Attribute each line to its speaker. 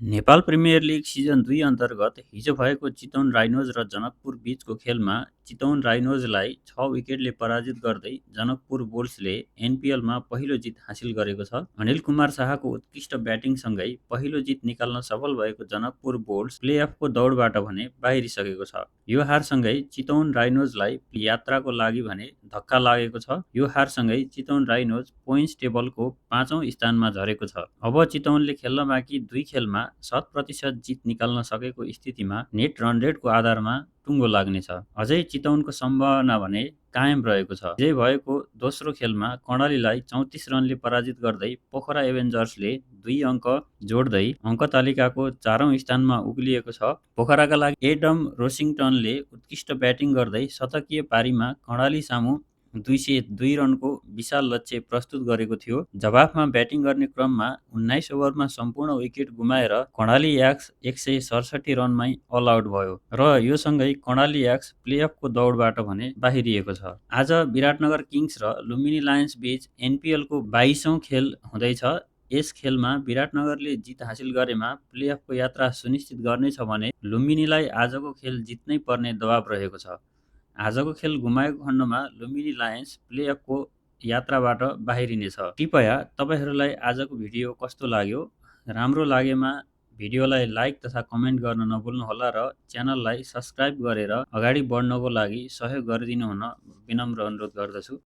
Speaker 1: Nepal premier league season 2 अन्तर्गत हिजो भएको चितवन राइनोज र जनकपुर बीचको खेलमा चितवन राइनोजलाई 6 विकेटले पराजित गर्दै जनकपुर बुल्सले एनपिएलमा पहिलो जित हासिल गरेको छ। अनिल कुमार शाहको उत्कृष्ट ब्याटिङसँगै पहिलो जित निकाल्न सफल भएको जनकपुर बुल्स प्लेअफको दौडबाट भने बाहिरिसकेको छ। यो हारसँगै चितवन राइनोजलाई यात्राको लागि भने धक्का लागेको छ। यो हारसँगै चितवन राइनोज पोइन्ट्स टेबलको 5औं स्थानमा झरेको छ। अब चितवनले खेल्न बाँकी 2 खेलमा 100% जित निकाल्न सकेको स्थितिमा नेट रन रेटको आधारमा टुङ्गो लाग्नेछ। अझै चितवनको सम्भावना भने कायम रहेको छ। विजय भएको दोस्रो खेलमा कर्णालीलाई 34 रनले पराजित गर्दै पोखरा एभेन्जर्सले 2 अङ्क जोड्दै अङ्क तालिकाको 4औं स्थानमा उक्लिएको छ। पोखराका लागि एडम रोसिङटनले उत्कृष्ट ब्याटिङ गर्दै शतकीय पारीमा कर्णाली सामु 202 रनको विशाल लक्ष्य प्रस्तुत गरेको थियो। जवाफमा ब्याटिङ गर्ने क्रममा 19 ओभरमा सम्पूर्ण विकेट गुमाएर कर्णाली याक्स 167 रनमै अल आउट भयो र यो सँगै कर्णाली याक्स प्लेअफको दौडबाट भने बाहिरिएको छ। आज विराटनगर किङ्स र लुम्बिनी लायन्स बीच एनपिएलको 22औं खेल हुँदैछ। यस खेलमा विराटनगरले जित हासिल गरेमा प्लेअफको यात्रा सुनिश्चित गर्नेछ भने लुम्बिनीलाई आजको खेल जित्नै पर्ने दबाव रहेको छ। आजको खेल गुमाएको खण्डमा लुम्बिनी लायन्स प्लेअफको यात्राबाट बाहिरिनेछ। कृपया तपाईहरूलाई आजको भिडियो कस्तो लाग्यो? राम्रो लागेमा भिडियोलाई लाइक तथा कमेन्ट गर्न नभुल्नुहोला र च्यानललाई सब्स्क्राइब गरेर अगाडि बढ्नको लागि सहयोग गरिदिनु हुन विनम्र अनुरोध गर्दछु।